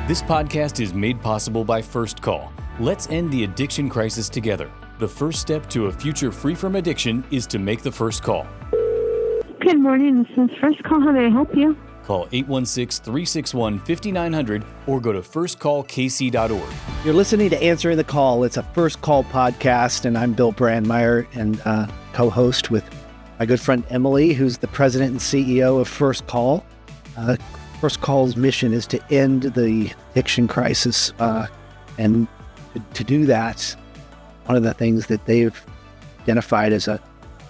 This podcast is made possible by First Call. Let's end the addiction crisis together. The first step to a future free from addiction is to make the first call. Good morning, this is First Call. How may I help you? Call 816-361-5900 or go to firstcallkc.org. You're listening to Answering the Call. It's a First Call podcast, and I'm Bill Brandmeier and co-host with my good friend Emily, who's the president and CEO of First Call. First Call's mission is to end the addiction crisis, and to do that, one of the things that they've identified as a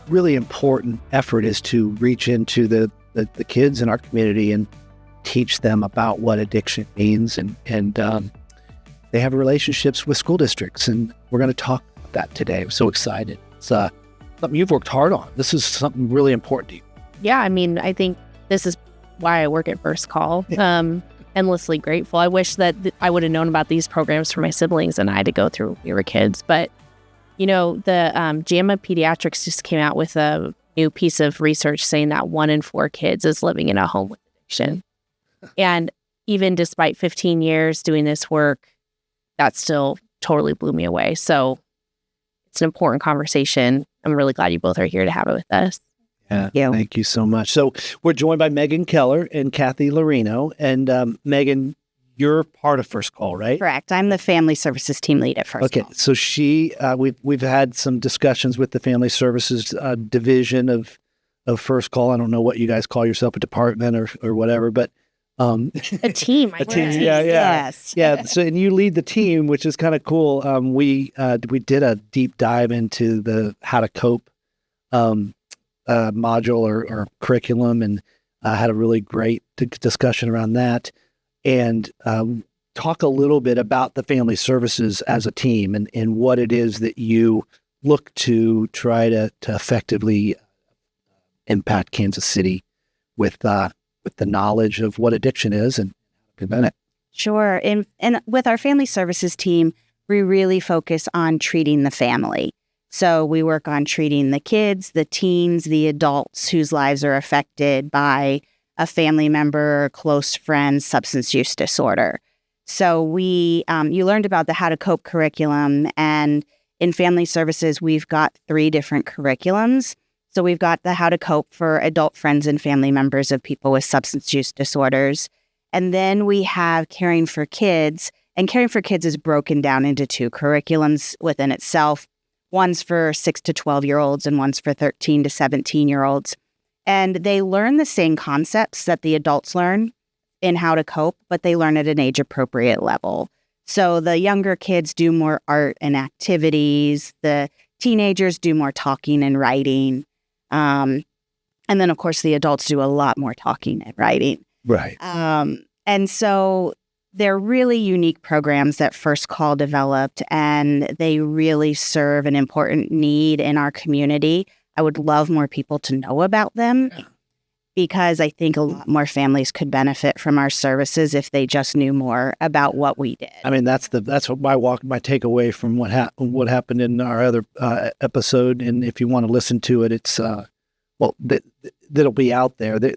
really important effort is to reach into the kids in our community and teach them about what addiction means. And they have relationships with school districts, and we're going to talk about that today. I'm so excited. It's something you've worked hard on. This is something really important to you. Yeah, I mean, I think this is why I work at First Call. Endlessly grateful. I wish that I would have known about these programs for my siblings and I had to go through when we were kids. But, you know, the JAMA Pediatrics just came out with a new piece of research saying that 1 in 4 kids is living in a home with addiction. And even despite 15 years doing this work, that still totally blew me away. So it's an important conversation. I'm really glad you both are here to have it with us. Yeah, thank you so much. So we're joined by Megan Keller and Cathy Lorino. And Megan, you're part of First Call, right? Correct. I'm the family services team lead at First Call. Okay, so we've had some discussions with the family services division of First Call. I don't know what you guys call yourself, a department or whatever, but a team. A team. Yeah. Yes. Yeah. So, and you lead the team, which is kind of cool. We did a deep dive into the How to Cope module or curriculum, and had a really great discussion around that, and talk a little bit about the family services as a team and what it is that you look to try to effectively impact Kansas City with the knowledge of what addiction is and prevent it. Sure. And with our family services team, we really focus on treating the family. So we work on treating the kids, the teens, the adults whose lives are affected by a family member or close friend's substance use disorder. So you learned about the How to Cope curriculum, and in family services, we've got 3 different curriculums. So we've got the How to Cope for adult friends and family members of people with substance use disorders. And then we have Caring for Kids, and Caring for Kids is broken down into 2 curriculums within itself. One's for 6 to 12-year-olds and one's for 13 to 17-year-olds. And they learn the same concepts that the adults learn in How to Cope, but they learn at an age-appropriate level. So the younger kids do more art and activities. The teenagers do more talking and writing. And then, of course, the adults do a lot more talking and writing. Right. And so they're really unique programs that First Call developed, and they really serve an important need in our community. I would love more people to know about them because I think a lot more families could benefit from our services if they just knew more about what we did. I mean, that's what my takeaway from what happened in our other episode. And if you want to listen to it, it's that'll be out there. That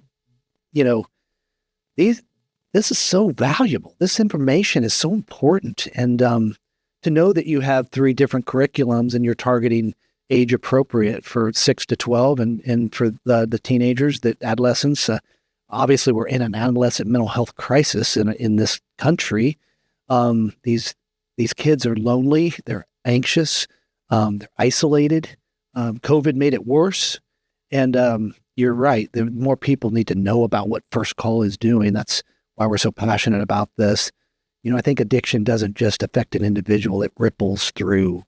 this is so valuable. This information is so important. And to know that you have 3 different curriculums and you're targeting age appropriate for 6 to 12 and for the teenagers, the adolescents. Obviously, we're in an adolescent mental health crisis in this country. These kids are lonely. They're anxious. They're isolated. COVID made it worse. And you're right. More people need to know about what First Call is doing. That's why we're so passionate about this. I think addiction doesn't just affect an individual. It ripples through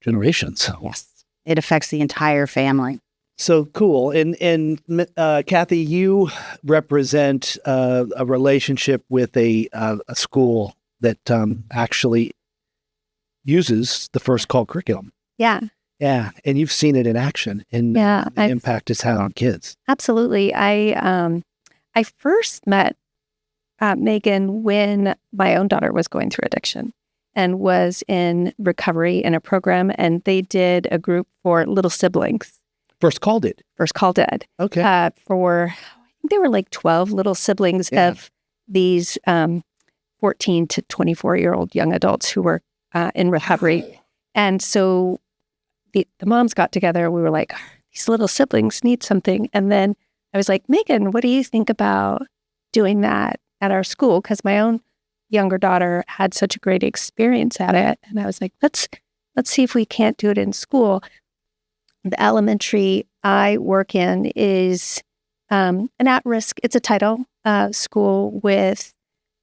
generations. Yes. It affects the entire family. So cool. And Cathy, you represent a relationship with a school that actually uses the First Call curriculum. Yeah. Yeah. And you've seen it in action and the impact it's had on kids. Absolutely. I first met Megan when my own daughter was going through addiction and was in recovery in a program, and they did a group for little siblings. First Call did? First Call did. Okay. I think they were like 12 little siblings of these 14 to 24-year-old young adults who were in recovery. And so the moms got together. We were like, these little siblings need something. And then I was like, Megan, what do you think about doing that at our school? Because my own younger daughter had such a great experience at it. And I was like, let's see if we can't do it in school. The elementary I work in is an at-risk, it's a title school with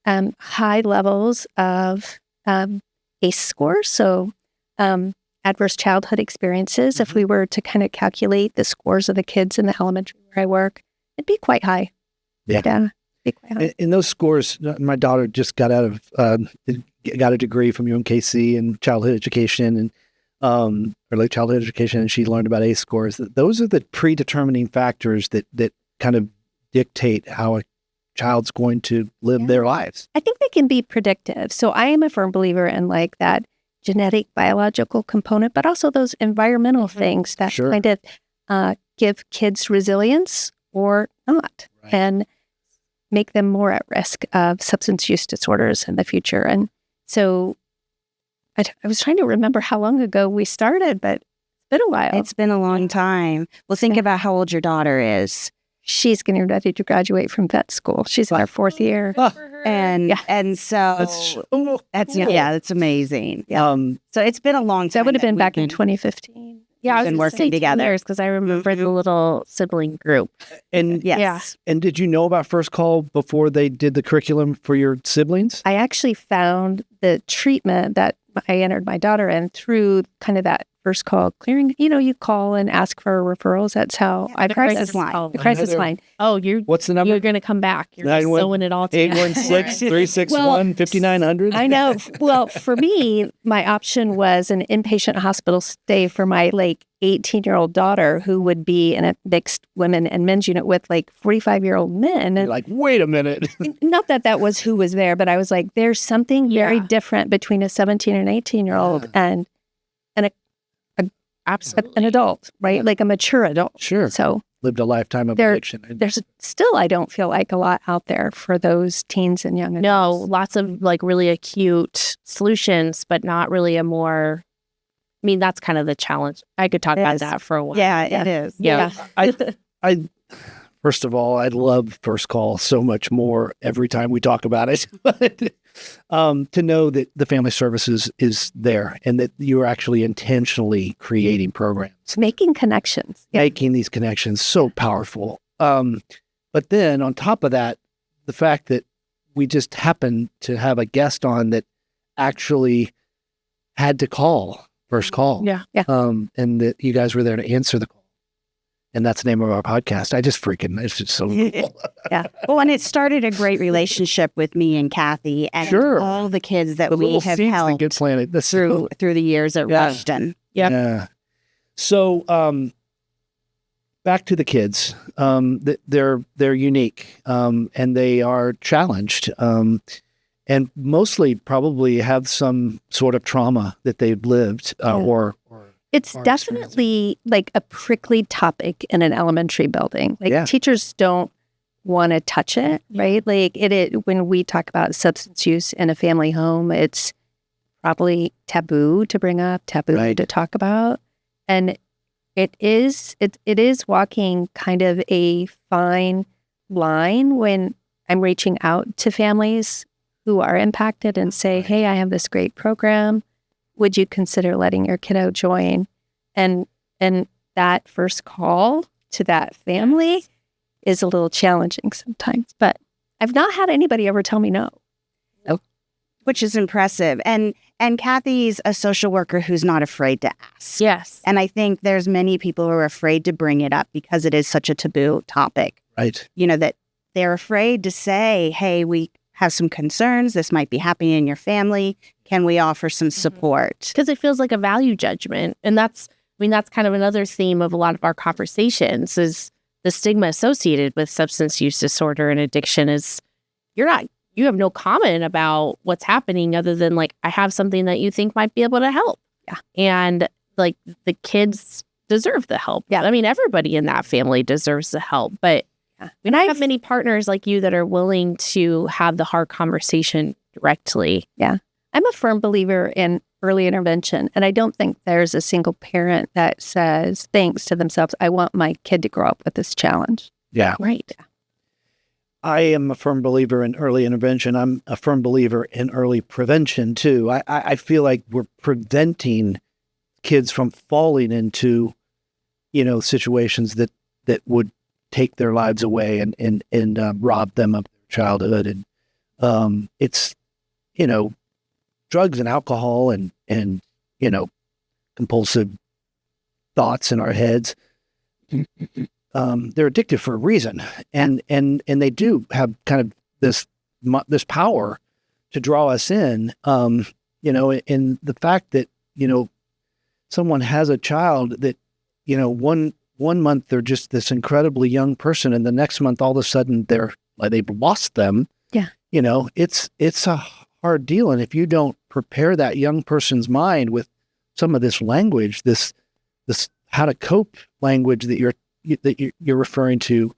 high levels of ACE scores. So adverse childhood experiences, if we were to kind of calculate the scores of the kids in the elementary where I work, it'd be quite high. Yeah. Be quite high. In those scores, my daughter just got out of, got a degree from UMKC in childhood education and early childhood education, and she learned about ACE scores. Those are the predetermining factors that kind of dictate how a child's going to live their lives. I think they can be predictive. So I am a firm believer in like that genetic biological component, but also those environmental things that kind of give kids resilience or not, and make them more at risk of substance use disorders in the future. And so I was trying to remember how long ago we started, but it's been a while. It's been a long time. Well, think about how old your daughter is. She's getting ready to graduate from vet school. She's in her 4th year. And so that's amazing. Yeah. So it's been a long time. That would have been back in 2015. Yeah, I was been working together because I remember the little sibling group. And and did you know about First Call before they did the curriculum for your siblings? I actually found the treatment that I entered my daughter in through kind of that First Call clearing. You know, you call and ask for referrals. That's how I crisis line. The crisis line. Oh, what's the number? You're going to come back. You're sewing it all together. 816-361-5900. I know. Well, for me, my option was an inpatient hospital stay for my 18-year-old daughter who would be in a mixed women and men's unit with 45-year-old men. You're like, wait a minute. Not that was who was there, but I was like, there's something very different between a 17 and 18-year-old and an adult, right? Like a mature adult. Sure. So lived a lifetime of addiction. There's still, I don't feel like, a lot out there for those teens and young adults. No, lots of really acute solutions, but not really a more, I mean, that's kind of the challenge. I could talk about that for a while. Yeah, it is. Yeah. I first of all, I love First Call so much more every time we talk about it. But to know that the family services is there and that you're actually intentionally creating programs. Making connections. Making these connections so powerful. But then on top of that, the fact that we just happened to have a guest on that actually had to call First Call. Yeah. And that you guys were there to answer the call. And that's the name of our podcast. It's just so cool. Yeah. Well, and it started a great relationship with me and Cathy and all the kids that we have helped get planted. through the years at Rushton. Yeah. So back to the kids. They're unique and they are challenged and mostly probably have some sort of trauma that they've lived or it's definitely a prickly topic in an elementary building. Teachers don't want to touch it, right? When we talk about substance use in a family home, it's probably taboo to bring up, taboo to talk about. And it is walking kind of a fine line when I'm reaching out to families who are impacted and say, hey, I have this great program. Would you consider letting your kiddo join? And that first call to that family is a little challenging sometimes. But I've not had anybody ever tell me no. Which is impressive. And Cathy's a social worker who's not afraid to ask. Yes. And I think there's many people who are afraid to bring it up because it is such a taboo topic. Right. You know, that they're afraid to say, hey, we have some concerns. This might be happening in your family. Can we offer some support? Because it feels like a value judgment. And that's kind of another theme of a lot of our conversations is the stigma associated with substance use disorder and addiction is you have no comment about what's happening other than I have something that you think might be able to help. Yeah. And the kids deserve the help. Yeah. I mean, everybody in that family deserves the help, but we don't have many partners like you that are willing to have the hard conversation directly. Yeah. I'm a firm believer in early intervention, and I don't think there's a single parent that thinks to themselves, I want my kid to grow up with this challenge. Yeah. Right. I am a firm believer in early intervention. I'm a firm believer in early prevention too. I feel like we're preventing kids from falling into, situations that would take their lives away and rob them of their childhood. And it's, drugs and alcohol and compulsive thoughts in our heads. They're addictive for a reason, and they do have kind of this power to draw us in. And the fact that someone has a child that one month they're just this incredibly young person, and the next month all of a sudden they've lost them. Yeah, it's a hard deal, and if you don't prepare that young person's mind with some of this language, this how to cope language that you're referring to.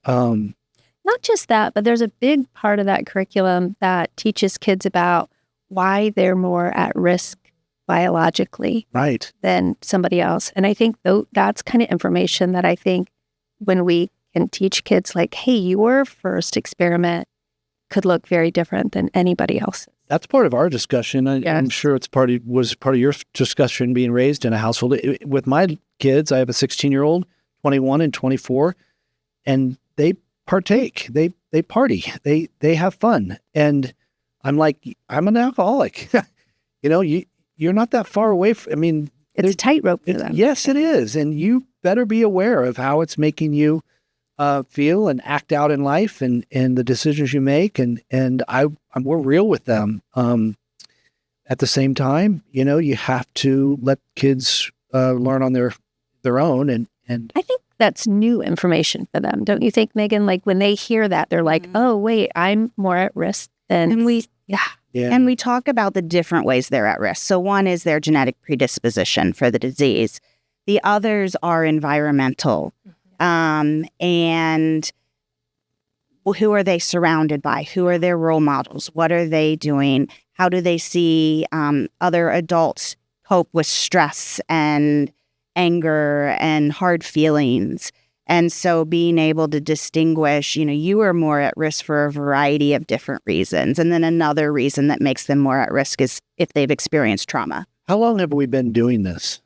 Not just that, but there's a big part of that curriculum that teaches kids about why they're more at risk biologically than somebody else. And I think that's kind of information that I think when we can teach kids like, hey, your first experiment could look very different than anybody else's. That's part of our discussion. Yes. I'm sure was part of your discussion being raised in a household. With my kids, I have a 16-year-old, 21 and 24, and they partake. They party. They have fun. And I'm like, I'm an alcoholic. You're not that far away from, it's a tightrope for them. Yes, it is. And you better be aware of how it's making you feel and act out in life and the decisions you make. And we're real with them. At the same time, you have to let kids learn on their own. And I think that's new information for them. Don't you think, Megan? Like when they hear that, they're like, oh, wait, I'm more at risk than... And we talk about the different ways they're at risk. So one is their genetic predisposition for the disease. The others are environmental. And who are they surrounded by? Who are their role models? What are they doing? How do they see other adults cope with stress and anger and hard feelings? And so being able to distinguish, you are more at risk for a variety of different reasons. And then another reason that makes them more at risk is if they've experienced trauma. How long have we been doing this?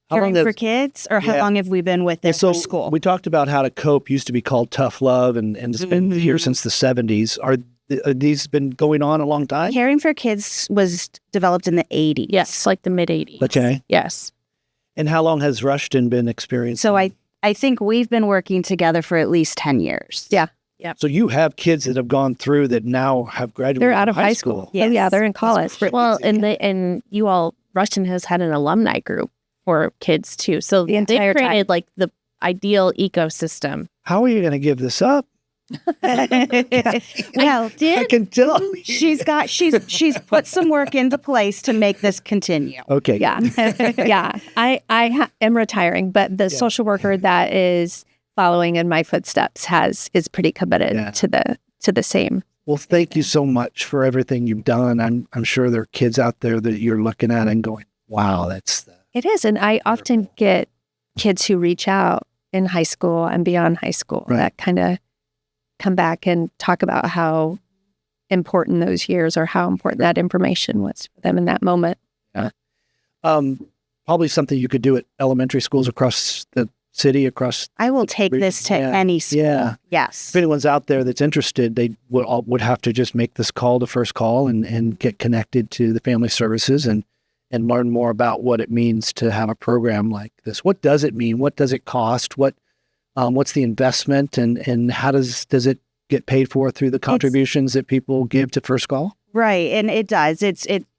Caring for kids, or how long have we been with them for school? We talked about how to cope used to be called tough love, and it's been here since the 70s. Are these been going on a long time? Caring for kids was developed in the 80s. Yes, like the mid-'80s. Okay. Yes. And how long has Rushton been experiencing? So I think we've been working together for at least 10 years. Yeah. Yep. So you have kids that have gone through that now have graduated. They're out of high school. Yes. Oh, yeah, they're in college. Well, and Rushton has had an alumni group for kids too. So The entire they've created time. like the ideal ecosystem. How are you going to give this up? Well, I can tell. she's put some work into place to make this continue. Okay. Yeah. Yeah. I am retiring, but the social worker that is following in my footsteps is pretty committed to the same. Well, thank you so much for everything you've done. I'm sure there are kids out there that you're looking at and going, wow, It is. And I often get kids who reach out in high school and beyond high school that kind of come back and talk about how important those years or how important that information was for them in that moment. Yeah. Probably something you could do at elementary schools across the city, I will take this to any school. Yeah. Yes. If anyone's out there that's interested, they would have to just make this call, the first call, and get connected to the family services and learn more about what it means to have a program like this. What does it mean? What does it cost? What's the investment, and how does it get paid for through the contributions that people give to First Call? Right, and it does.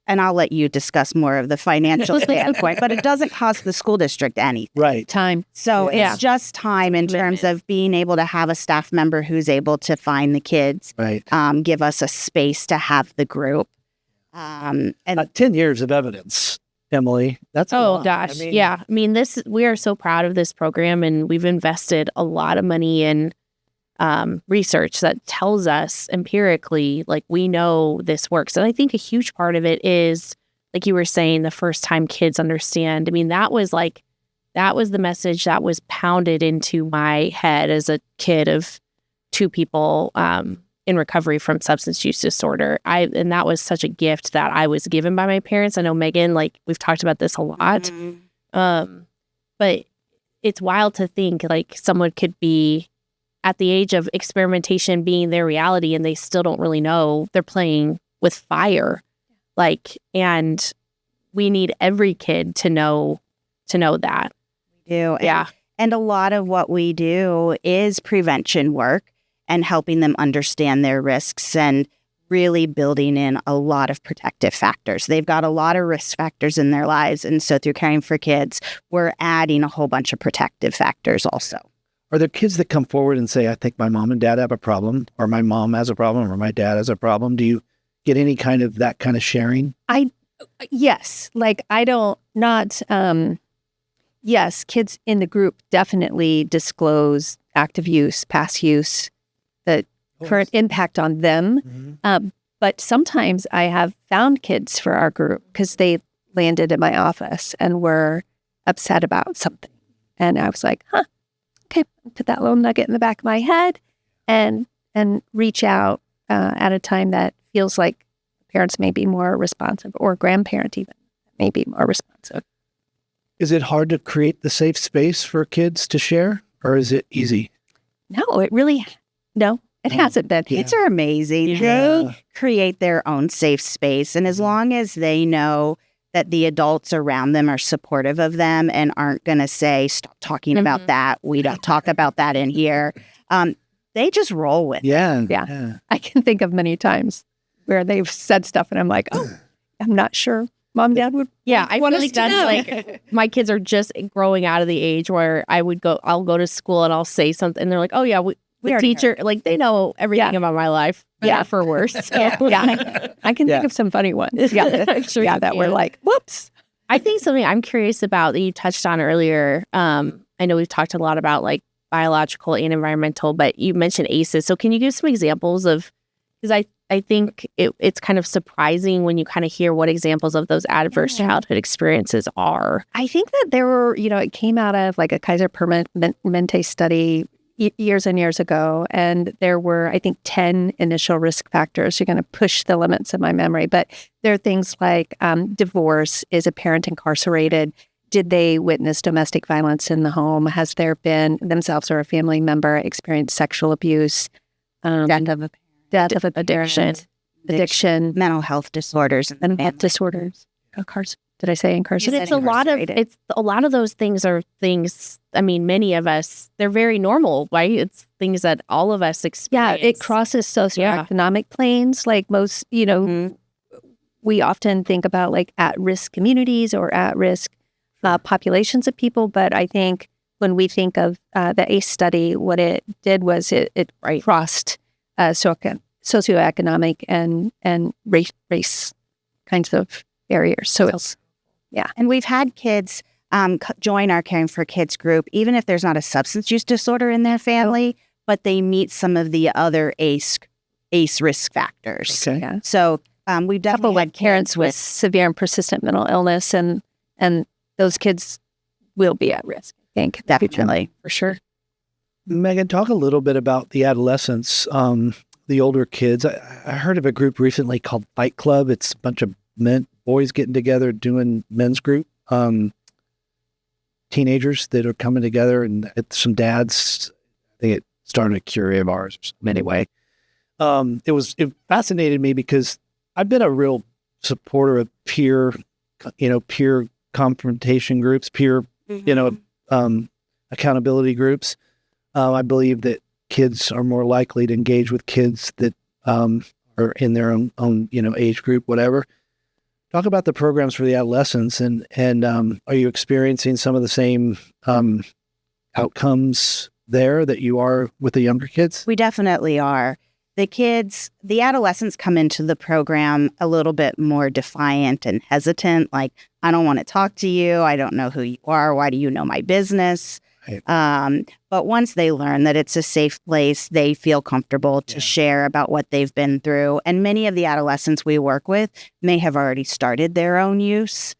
And I'll let you discuss more of the financial standpoint, but it doesn't cost the school district anything. Right. Time. So it's just time in terms of being able to have a staff member who's able to find the kids, Right. Give us a space to have the group. And 10 years of evidence, Emily. That's a lot. Gosh. We are so proud of this program, and we've invested a lot of money in research that tells us empirically, like, we know this works. And I think a huge part of it is, like you were saying, the first time kids understand. I mean, that was the message that was pounded into my head as a kid of two people in recovery from substance use disorder. And that was such a gift that I was given by my parents. I know, Megan, like, we've talked about this a lot. But it's wild to think, like, someone could be at the age of experimentation being their reality, and they still don't really know they're playing with fire. Like, and we need every kid to know that. We do. Yeah. And a lot of what we do is prevention work and helping them understand their risks and really building in a lot of protective factors. They've got a lot of risk factors in their lives. And so through Caring for Kids, we're adding a whole bunch of protective factors also. Are there kids that come forward and say, I think my mom and dad have a problem, or my mom has a problem, or my dad has a problem? Do you get any kind of that kind of sharing? Yes. Like, yes, kids in the group definitely disclose active use, past use, the current impact on them. But sometimes I have found kids for our group because they landed in my office and were upset about something. And I was like, okay, put that little nugget in the back of my head and reach out at a time that feels like parents may be more responsive, or grandparent even may be more responsive. Is it hard to create the safe space for kids to share, or is it easy? No, it hasn't been. Kids are amazing. They create their own safe space. And as long as they know that the adults around them are supportive of them and aren't going to say, stop talking about that, we don't talk about that in here, they just roll with it. Yeah. I can think of many times where they've said stuff and I'm like, I'm not sure Mom, Dad would I feel like that's like, my kids are just growing out of the age where I'll go to school and I'll say something and they're like, oh yeah, the teacher, like, they know everything about my life, for worse. So. I can think of some funny ones. That were like, whoops. I think something I'm curious about that you touched on earlier, I know we've talked a lot about like biological and environmental, but you mentioned ACEs. So can you give some examples of, because I think it's kind of surprising when you kind of hear what examples of those adverse childhood experiences are. I think that there were, it came out of like a Kaiser Permanente study years and years ago. And there were, I think, 10 initial risk factors. You're going to push the limits of my memory. But there are things like divorce. Is a parent incarcerated? Did they witness domestic violence in the home? Has there been themselves or a family member experienced sexual abuse? Death of a parent, addiction, mental health disorders, Did I say incarcerated? It's a lot of those things are things. I mean, many of us, they're very normal, right? It's things that all of us experience. Yeah, it crosses socioeconomic planes. Like most, we often think about like at-risk communities or at-risk populations of people. But I think when we think of the ACE study, what it did was it crossed socioeconomic and race kinds of barriers. So it's, And we've had kids join our Caring for Kids group, even if there's not a substance use disorder in their family, but they meet some of the other ACE risk factors. Okay. Yeah. So we've definitely had parents with severe and persistent mental illness, and those kids will be at risk, I think. Definitely. For sure. Megan, talk a little bit about the adolescents, the older kids. I heard of a group recently called Fight Club. It's a bunch of boys getting together doing men's group. Teenagers that are coming together, and some dads. I think it started a cure of ours. Anyway, it fascinated me because I've been a real supporter of peer confrontation groups, peer, accountability groups. I believe that kids are more likely to engage with kids that are in their own age group, whatever. Talk about the programs for the adolescents, and are you experiencing some of the same outcomes there that you are with the younger kids? We definitely are. The adolescents come into the program a little bit more defiant and hesitant, like, I don't want to talk to you. I don't know who you are. Why do you know my business? But once they learn that it's a safe place, they feel comfortable to share about what they've been through. And many of the adolescents we work with may have already started their own use.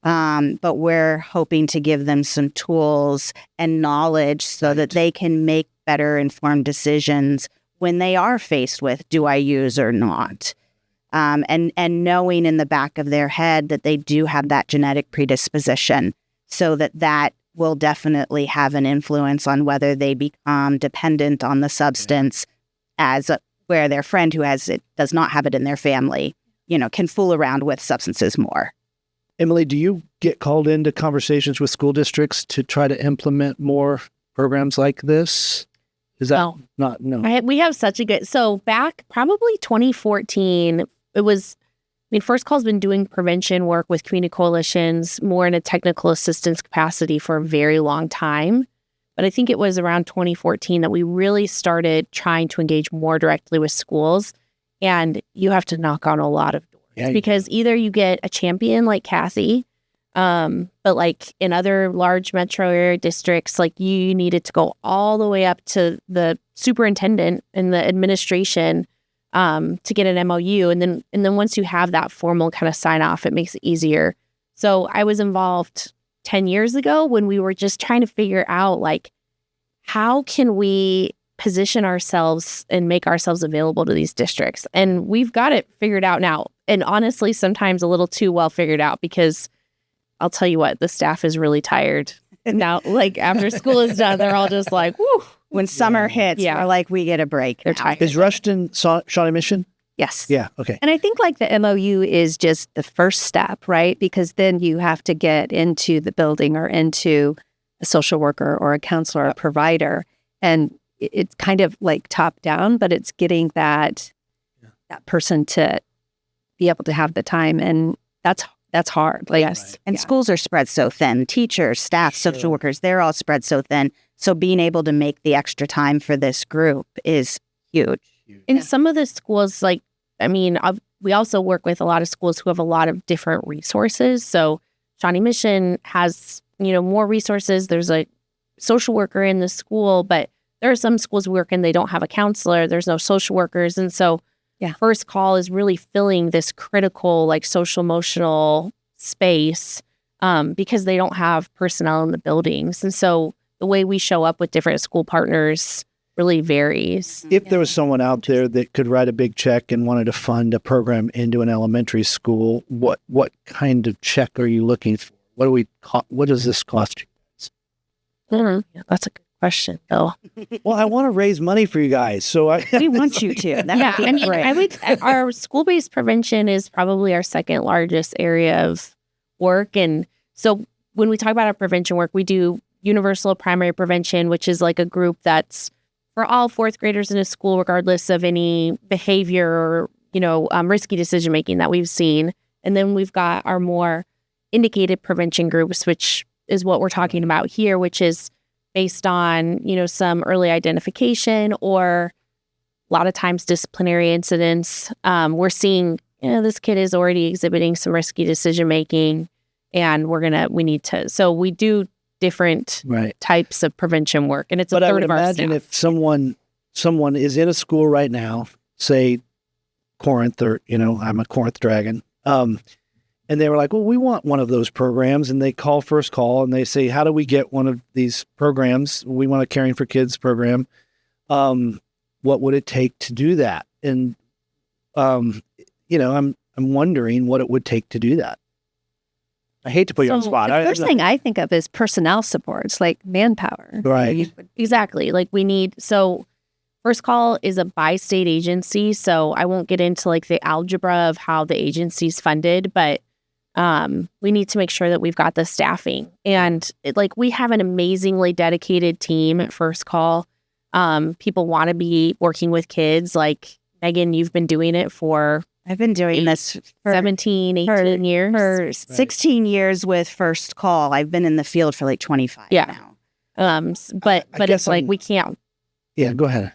But we're hoping to give them some tools and knowledge so that they can make better informed decisions when they are faced with, do I use or not? And knowing in the back of their head that they do have that genetic predisposition, so that will definitely have an influence on whether they become dependent on the substance, where their friend who has it does not have it in their family, can fool around with substances more. Emily, do you get called into conversations with school districts to try to implement more programs like this? Is that not? No. We have such a good, so back probably 2014, it was, First Call's been doing prevention work with community coalitions more in a technical assistance capacity for a very long time. But I think it was around 2014 that we really started trying to engage more directly with schools. And you have to knock on a lot of doors because either you get a champion like Cathy, but like in other large metro area districts, like you needed to go all the way up to the superintendent and the administration to get an MOU. And then once you have that formal kind of sign off, it makes it easier. So I was involved 10 years ago when we were just trying to figure out, like, how can we position ourselves and make ourselves available to these districts? And we've got it figured out now. And honestly, sometimes a little too well figured out, because I'll tell you what, the staff is really tired. Now, like after school is done, they're all just like, whoo. When summer hits, we're like, we get a break. They're tired. Is Rushton Shawnee Mission? Yes. Yeah. Okay. And I think like the MOU is just the first step, right? Because then you have to get into the building or into a social worker or a counselor or a provider. And it's kind of like top down, but it's getting that person to be able to have the time. And that's hard. Like, yes. And schools are spread so thin. Teachers, staff, social workers, they're all spread so thin. So being able to make the extra time for this group is huge. In some of the schools, like, we also work with a lot of schools who have a lot of different resources. So Shawnee Mission has, more resources. There's a social worker in the school, but there are some schools we work in, they don't have a counselor. There's no social workers. And so First Call is really filling this critical, like, social emotional space because they don't have personnel in the buildings. And so the way we show up with different school partners really varies. If there was someone out there that could write a big check and wanted to fund a program into an elementary school, what kind of check are you looking for? What does this cost you? That's a good question, though. Well, I want to raise money for you guys, so we want you to. Our school-based prevention is probably our second largest area of work, and so when we talk about our prevention work, we do universal primary prevention, which is like a group that's for all fourth graders in a school, regardless of any behavior or risky decision making that we've seen. And then we've got our more indicated prevention groups, which is what we're talking about here, which is based on some early identification or a lot of times disciplinary incidents. We're seeing this kid is already exhibiting some risky decision making, and we need to. So we do different types of prevention work, and it's a third of our staff. But I would imagine if someone is in a school right now, say Corinth, or I'm a Corinth Dragon, and they were like, well, we want one of those programs, and they call First Call and they say, how do we get one of these programs? We want a Caring for Kids program. What would it take to do that? And I'm wondering what it would take to do that. I hate to put you on the spot. The first thing I think of is personnel supports, like manpower. Right. Exactly. Like First Call is a bi-state agency, so I won't get into like the algebra of how the agency's funded, but we need to make sure that we've got the staffing. And we have an amazingly dedicated team at First Call. People want to be working with kids. Like, Megan, you've been doing it for... I've been doing this for 17, 18 years. For 16 years with First Call. I've been in the field for like 25 now. But it's like we can't. Yeah, go ahead.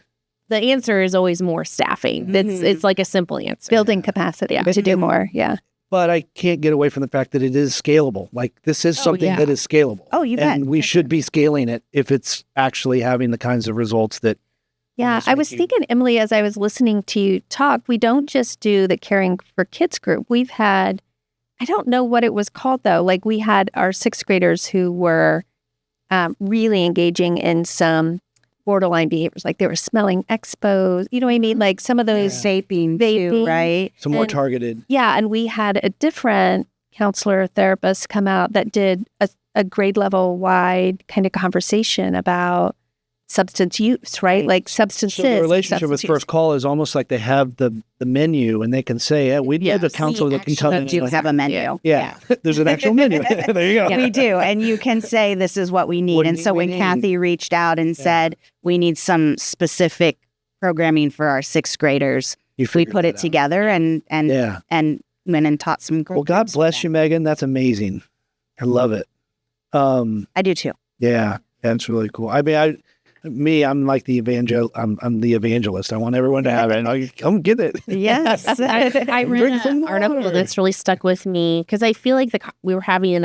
The answer is always more staffing. It's like a simple answer. Building capacity to do more. Yeah. but I can't get away from the fact that it is scalable. Like this is something that is scalable. Oh, you bet. And we should be scaling it if it's actually having the kinds of results that. Yeah, I was thinking, Emily, as I was listening to you talk, we don't just do the Caring for Kids group. We've had, I don't know what it was called though. Like we had our sixth graders who were really engaging in some borderline behaviors, like they were smelling expos. You know what I mean? Like some of those Vaping too, right? Some more targeted. Yeah, and we had a different counselor therapist come out that did a grade level wide kind of conversation about substance use, right? Like substances. So the relationship with First Call is almost like they have the menu and they can say, we need a counselor that can tell them. We do have a menu. Yeah. There's an actual menu. There you go. We do. And you can say, this is what we need. So when Cathy reached out and said, we need some specific programming for our sixth graders, we put it together and went and taught some Well, God bless you, Megan. That's amazing. I love it. I do too. Yeah. That's really cool. I mean, I'm like the I'm the evangelist. I want everyone to have it. And come get it. Yes. I read an article that's really stuck with me because I feel like we were having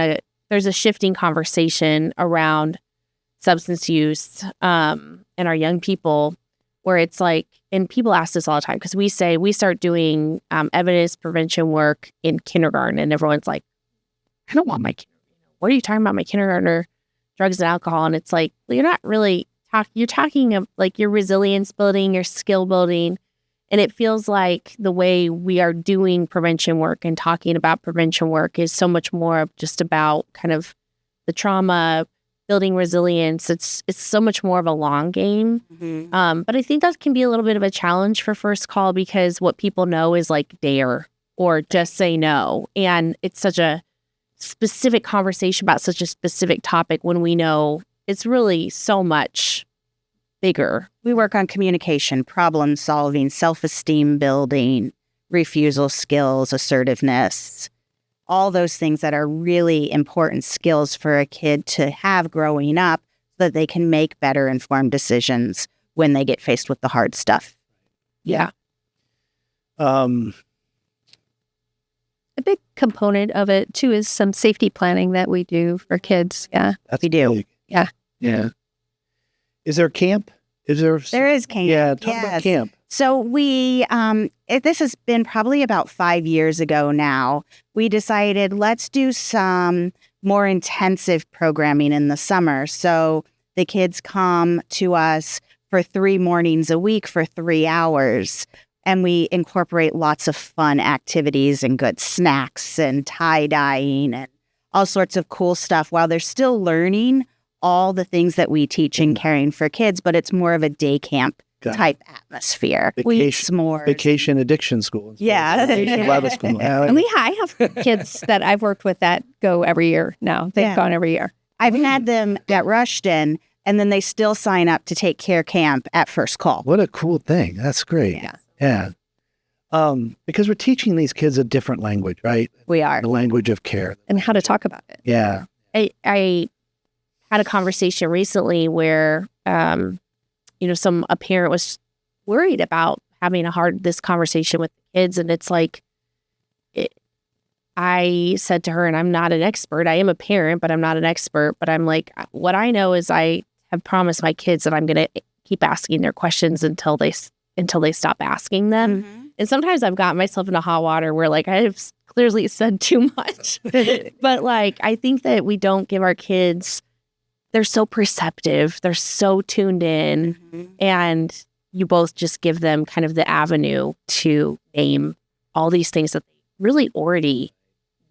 there's a shifting conversation around substance use and our young people where it's like, and people ask this all the time because we start doing evidence prevention work in kindergarten and everyone's like, I don't want what are you talking about? My kindergartner, drugs and alcohol. And it's like, well, you're not really you're talking of like your resilience building, your skill building. And it feels like the way we are doing prevention work and talking about prevention work is so much more just about kind of the trauma, building resilience. It's so much more of a long game. Mm-hmm. But I think that can be a little bit of a challenge for First Call because what people know is like dare or just say no. And it's such a specific conversation about such a specific topic when we know it's really so much bigger. We work on communication, problem solving, self-esteem building, refusal skills, assertiveness, all those things that are really important skills for a kid to have growing up so that they can make better informed decisions when they get faced with the hard stuff. Yeah. A big component of it, too, is some safety planning that we do for kids. Yeah. We do. Big. Yeah. Yeah. Is there camp? There is camp. Yeah. Talk about camp. So we, this has been probably about 5 years ago now. We decided let's do some more intensive programming in the summer. So the kids come to us for 3 mornings a week for 3 hours. And we incorporate lots of fun activities and good snacks and tie-dyeing and all sorts of cool stuff while they're still learning all the things that we teach in Caring for Kids, but it's more of a day camp type atmosphere. We eat s'mores. Vacation addiction school. Yeah. School. And I have kids that I've worked with that go every year now. They've gone every year. I've had them at Rushton, and then they still sign up to take care camp at First Call. What a cool thing. That's great. Yeah. Because we're teaching these kids a different language, right? We are. The language of care. And how to talk about it. Yeah. I had a conversation recently where, a parent was worried about having this conversation with the kids. And it's like, I said to her, and I'm not an expert. I am a parent, but I'm not an expert. But I'm like, what I know is I have promised my kids that I'm going to keep asking their questions until they stop asking them. Mm-hmm. And sometimes I've got myself into hot water where like I have clearly said too much. But like, I think that we don't give our kids, they're so perceptive. They're so tuned in. Mm-hmm. And you both just give them kind of the avenue to name all these things that they really already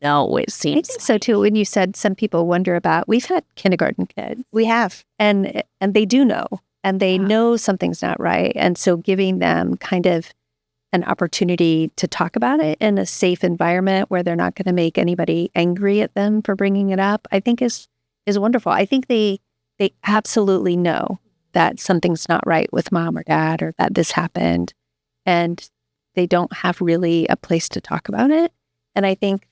know, it seems. I think so too. When you said some people wonder about, we've had kindergarten kids. We have. And they do know. And they know something's not right. And so giving them kind of an opportunity to talk about it in a safe environment where they're not going to make anybody angry at them for bringing it up, I think is wonderful. I think they absolutely know that something's not right with mom or dad or that this happened. And they don't have really a place to talk about it. And I think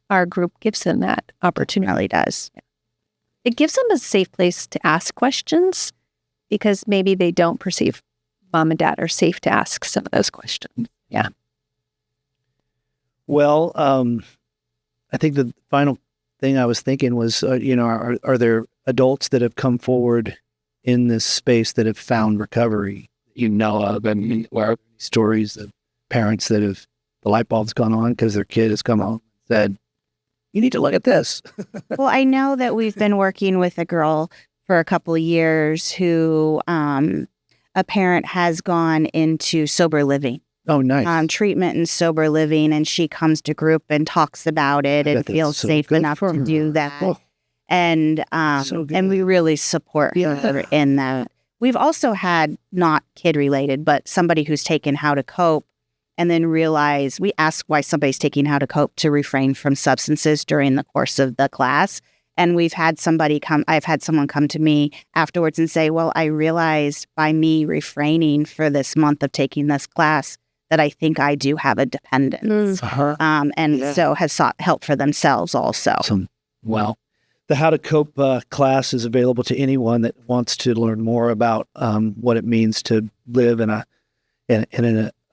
our group gives them that opportunity. It really does. It gives them a safe place to ask questions, because maybe they don't perceive mom and dad are safe to ask some of those questions. Yeah. Well, I think the final thing I was thinking was, are there adults that have come forward in this space that have found recovery, of, and where stories of parents that have the light bulb's gone on because their kid has come home and said, you need to look at this. Well, I know that we've been working with a girl for a couple of years who a parent has gone into sober living. Oh, nice. Treatment and sober living, and she comes to group and talks about it and feels so safe good enough for to her. do that. Oh, And so good. and we really support her in that. We've also had, not kid related, but somebody who's taken How to Cope and then realize, we ask why somebody's taking How to Cope to refrain from substances during the course of the class. And I've had someone come to me afterwards and say, well, I realized by me refraining for this month of taking this class that I think I do have a dependence. So has sought help for themselves also. Awesome. Well, the How to Cope class is available to anyone that wants to learn more about what it means to live in a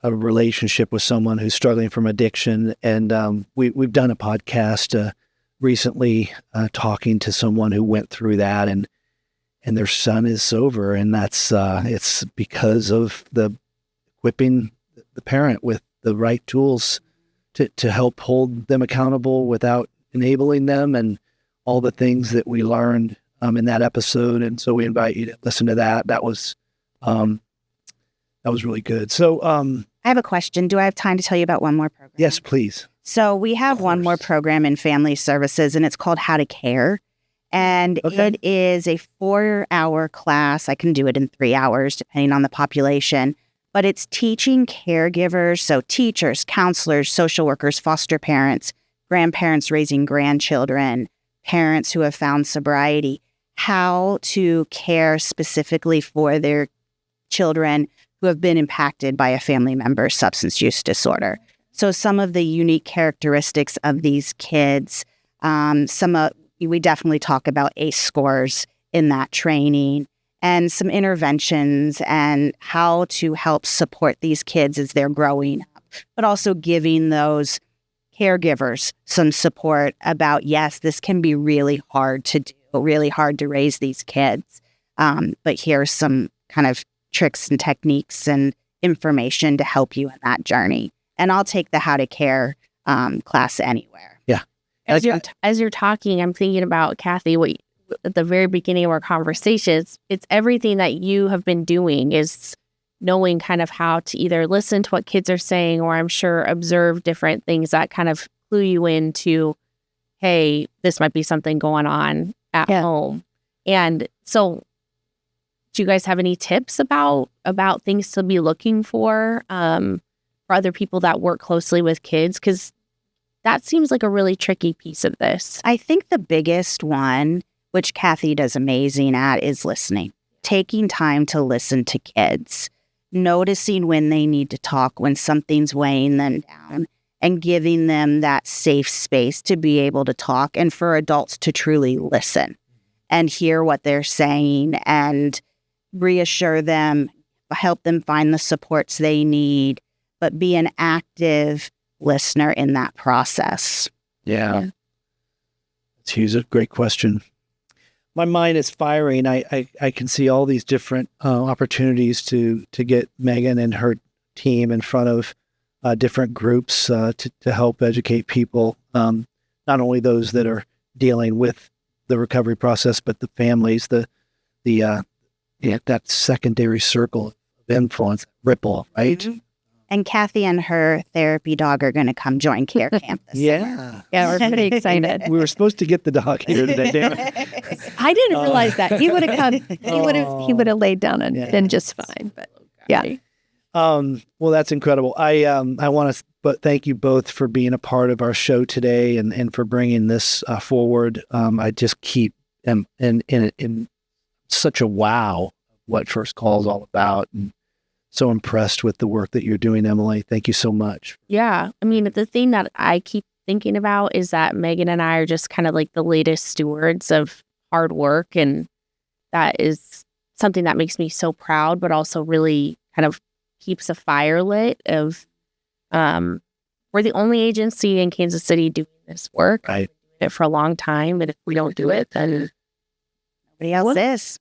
relationship with someone who's struggling from addiction. And we've done a podcast recently talking to someone who went through that, and their son is sober, and that's it's because of the equipping the parent with the right tools to help hold them accountable without enabling them, and all the things that we learned in that episode. And so we invite you to listen to that. That was really good. So I have a question. Do I have time to tell you about one more program? yes, please. So we have one more program in family services, and it's called How to Care. And it is a 4-hour class. I can do it in 3 hours, depending on the population. But it's teaching caregivers, so teachers, counselors, social workers, foster parents, grandparents raising grandchildren, parents who have found sobriety, how to care specifically for their children who have been impacted by a family member's substance use disorder. So some of the unique characteristics of these kids, we definitely talk about ACE scores in that training, and some interventions and how to help support these kids as they're growing up, but also giving those caregivers some support about, yes, this can be really hard to do, really hard to raise these kids. But here's some kind of tricks and techniques and information to help you in that journey. And I'll take the How to Care class anywhere. Yeah. As you're talking, I'm thinking about, Cathy, at the very beginning of our conversations, it's everything that you have been doing is knowing kind of how to either listen to what kids are saying, or I'm sure observe different things that kind of clue you into, hey, this might be something going on at home. And so do you guys have any tips about things to be looking for other people that work closely with kids? Because that seems like a really tricky piece of this. I think the biggest one, which Cathy does amazing at, is listening. Taking time to listen to kids, noticing when they need to talk, when something's weighing them down, and giving them that safe space to be able to talk, and for adults to truly listen and hear what they're saying and reassure them, help them find the supports they need, but be an active listener in that process. Yeah. It's a great question. My mind is firing. I can see all these different opportunities to get Megan and her team in front of different groups to help educate people, not only those that are dealing with the recovery process, but the families, that secondary circle of influence, ripple, right? Mm-hmm. And Cathy and her therapy dog are going to come join Care Camp this summer. Yeah, we're pretty excited. We were supposed to get the dog here today, damn it. I didn't realize that. He would have come. He would have laid down and been just fine. But yeah. Well, that's incredible. I want to thank you both for being a part of our show today and for bringing this forward. I just keep in such a wow what First Call is all about, and so impressed with the work that you're doing, Emily. Thank you so much. Yeah. I mean, the thing that I keep thinking about is that Megan and I are just kind of like the latest stewards of hard work. And that is something that makes me so proud, but also really kind of keeps a fire lit of we're the only agency in Kansas City doing this work. Right. We've been doing it for a long time. And if we don't do it, then Nobody else is.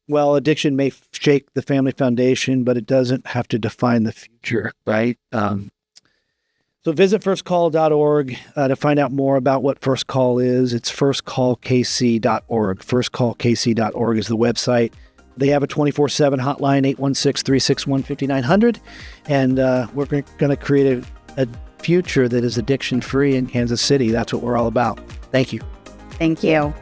Well, addiction may shake the family foundation, but it doesn't have to define the future, right? So visit firstcall.org to find out more about what First Call is. It's firstcallkc.org. Firstcallkc.org is the website. They have a 24/7 hotline, 816-361-5900. And we're going to create a future that is addiction-free in Kansas City. That's what we're all about. Thank you. Thank you.